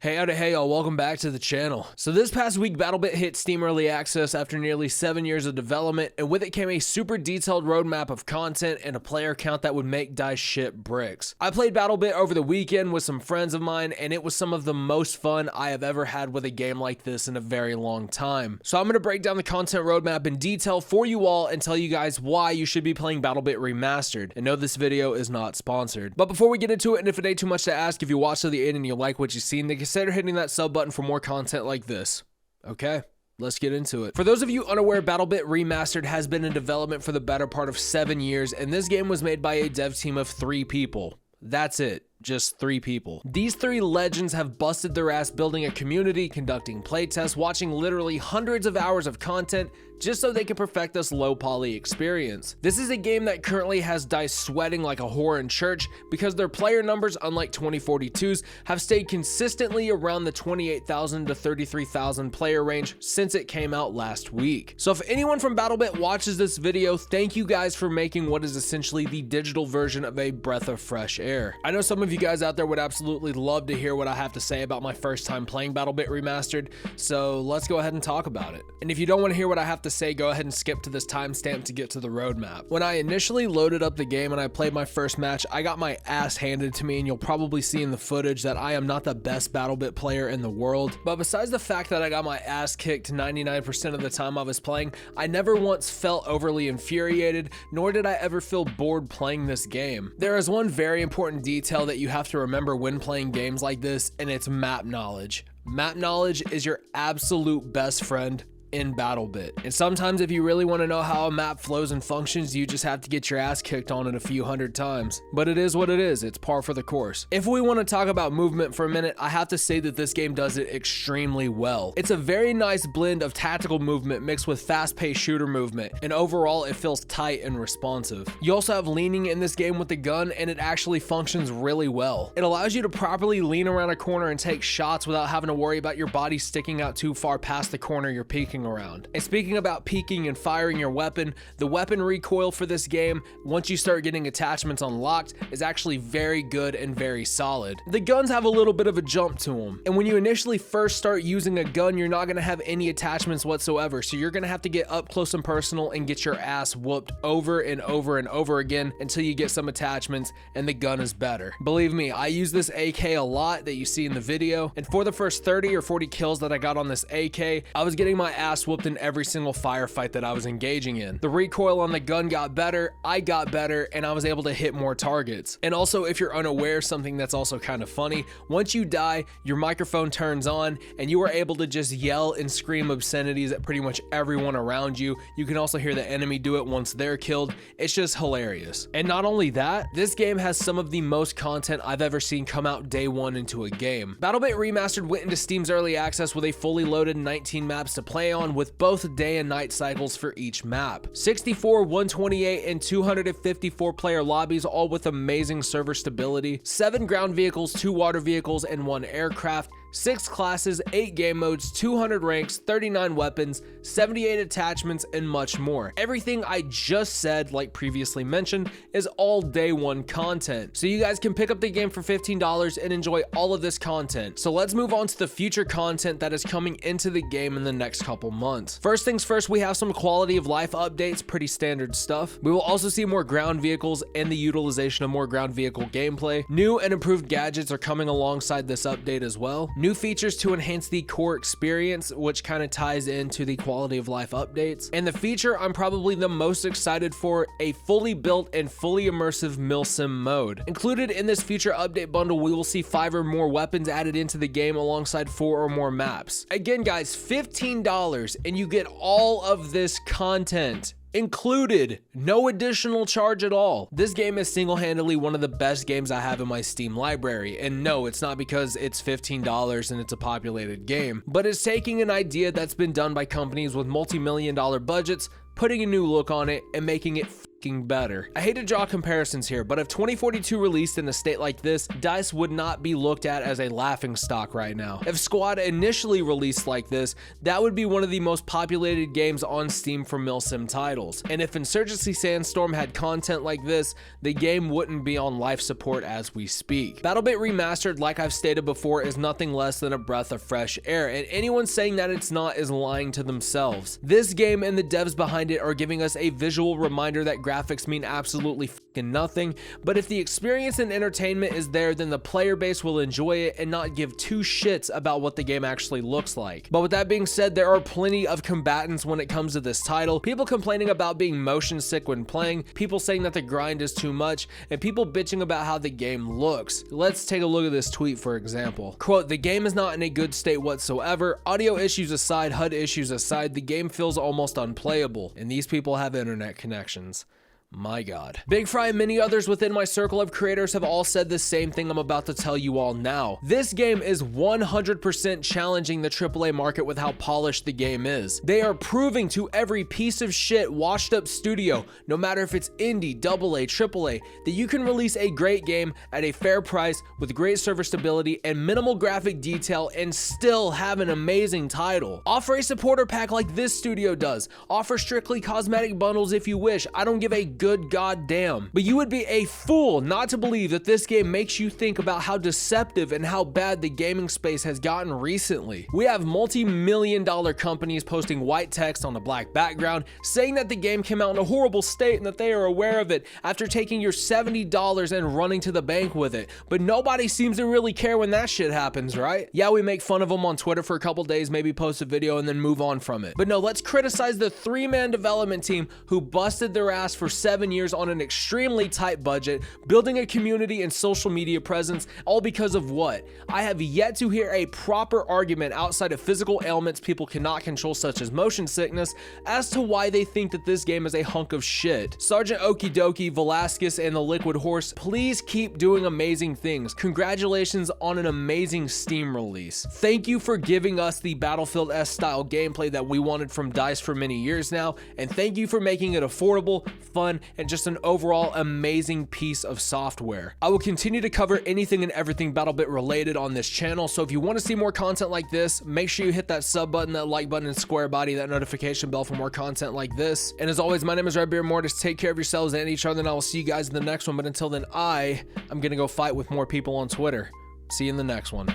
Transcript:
Hey y'all, welcome back to the channel. So this past week, BattleBit hit Steam Early Access after nearly 7 years of development, and with it came a super detailed roadmap of content and a player count that would make DICE ship bricks. I played BattleBit over the weekend with some friends of mine, and it was some of the most fun I have ever had with a game like this in a very long time. So I'm going to break down the content roadmap in detail for you all and tell you guys why you should be playing BattleBit Remastered. And no, this video is not sponsored. But before we get into it, and if it ain't too much to ask, if you watched to the end and you like what you've seen, then consider hitting that sub button for more content like this. Okay, let's get into it. For those of you unaware, BattleBit Remastered has been in development for the better part of 7 years, and this game was made by a dev team of 3 people. That's it. Just 3 people. These 3 legends have busted their ass building a community, conducting playtests, watching literally hundreds of hours of content just so they can perfect this low poly experience. This is a game that currently has DICE sweating like a whore in church because their player numbers, unlike 2042's, have stayed consistently around the 28,000 to 33,000 player range since it came out last week. So if anyone from BattleBit watches this video, thank you guys for making what is essentially the digital version of a breath of fresh air. I know some of you guys out there would absolutely love to hear what I have to say about my first time playing BattleBit Remastered, so let's go ahead and talk about it. And if you don't want to hear what I have to say, go ahead and skip to this timestamp to get to the roadmap. When I initially loaded up the game and I played my first match, I got my ass handed to me, and you'll probably see in the footage that I am not the best BattleBit player in the world. But besides the fact that I got my ass kicked 99% of the time I was playing, I never once felt overly infuriated, nor did I ever feel bored playing this game. There is one very important detail that you have to remember when playing games like this, and it's map knowledge. Map knowledge is your absolute best friend in BattleBit. And sometimes if you really want to know how a map flows and functions, you just have to get your ass kicked on it a few hundred times. But it is what it is. It's par for the course. If we want to talk about movement for a minute, I have to say that this game does it extremely well. It's a very nice blend of tactical movement mixed with fast-paced shooter movement, and overall it feels tight and responsive. You also have leaning in this game with the gun, and it actually functions really well. It allows you to properly lean around a corner and take shots without having to worry about your body sticking out too far past the corner you're peeking around. And speaking about peeking and firing your weapon, the weapon recoil for this game, once you start getting attachments unlocked, is actually very good and very solid. The guns have a little bit of a jump to them, and when you initially first start using a gun, you're not going to have any attachments whatsoever, so you're going to have to get up close and personal and get your ass whooped over and over and over again until you get some attachments and the gun is better. Believe me, I use this AK a lot that you see in the video, and for the first 30 or 40 kills that I got on this AK, I was getting my ass whooped in every single firefight that I was engaging in. The recoil on the gun got better, I got better, and I was able to hit more targets. And also, if you're unaware, something that's also kind of funny, once you die, your microphone turns on and you are able to just yell and scream obscenities at pretty much everyone around you. You can also hear the enemy do it once they're killed. It's just hilarious. And not only that, this game has some of the most content I've ever seen come out day one into a game. BattleBit Remastered went into Steam's early access with a fully loaded 19 maps to play on, with both day and night cycles for each map. 64, 128, and 254 player lobbies, all with amazing server stability. 7 ground vehicles, 2 water vehicles, and 1 aircraft. 6 classes, 8 game modes, 200 ranks, 39 weapons, 78 attachments, and much more. Everything I just said, like previously mentioned, is all day one content. So you guys can pick up the game for $15 and enjoy all of this content. So let's move on to the future content that is coming into the game in the next couple months. First things first, we have some quality of life updates, pretty standard stuff. We will also see more ground vehicles and the utilization of more ground vehicle gameplay. New and improved gadgets are coming alongside this update as well. New features to enhance the core experience, which kind of ties into the quality of life updates. And the feature I'm probably the most excited for, a fully built and fully immersive milsim mode. Included in this future update bundle, we will see 5 or more weapons added into the game alongside 4 or more maps. Again guys, $15 and you get all of this content included, no additional charge at all. This game is single-handedly one of the best games I have in my Steam library, and no, it's not because it's $15 and it's a populated game, but it's taking an idea that's been done by companies with multi-million-dollar budgets, putting a new look on it, and making it better. I hate to draw comparisons here, but if 2042 released in a state like this, DICE would not be looked at as a laughing stock right now. If Squad initially released like this, that would be one of the most populated games on Steam for milsim titles. And if Insurgency Sandstorm had content like this, the game wouldn't be on life support as we speak. BattleBit Remastered, like I've stated before, is nothing less than a breath of fresh air, and anyone saying that it's not is lying to themselves. This game and the devs behind it are giving us a visual reminder that graphics mean absolutely fucking nothing, but if the experience and entertainment is there, then the player base will enjoy it and not give two shits about what the game actually looks like. But with that being said, there are plenty of combatants when it comes to this title. People complaining about being motion sick when playing, people saying that the grind is too much, and people bitching about how the game looks. Let's take a look at this tweet, for example. Quote, "The game is not in a good state whatsoever. Audio issues aside, HUD issues aside, the game feels almost unplayable, and these people have internet connections." My God. Big Fry and many others within my circle of creators have all said the same thing I'm about to tell you all now. This game is 100% challenging the AAA market with how polished the game is. They are proving to every piece of shit washed up studio, no matter if it's indie, AA, AAA, that you can release a great game at a fair price with great server stability and minimal graphic detail and still have an amazing title. Offer a supporter pack like this studio does. Offer strictly cosmetic bundles if you wish. I don't give a good goddamn. But you would be a fool not to believe that this game makes you think about how deceptive and how bad the gaming space has gotten recently. We have multi-million-dollar companies posting white text on a black background saying that the game came out in a horrible state and that they are aware of it after taking your $70 and running to the bank with it. But nobody seems to really care when that shit happens, right? Yeah, we make fun of them on Twitter for a couple days, maybe post a video and then move on from it. But no, let's criticize the three-man development team who busted their ass for 7 years on an extremely tight budget, building a community and social media presence, all because of what? I have yet to hear a proper argument outside of physical ailments people cannot control, such as motion sickness, as to why they think that this game is a hunk of shit. Sergeant Okidoki, Velasquez, and the Liquid Horse, please keep doing amazing things. Congratulations on an amazing Steam release. Thank you for giving us the Battlefield S style gameplay that we wanted from DICE for many years now, and thank you for making it affordable, fun, and just an overall amazing piece of software. I will continue to cover anything and everything BattleBit related on this channel, so if you want to see more content like this, make sure you hit that sub button, that like button, and square body that notification bell for more content like this. And as always, my name is Redbeard Mortis. Take care of yourselves and each other, and I will see you guys in the next one. But until then, I'm gonna go fight with more people on Twitter. See you in the next one.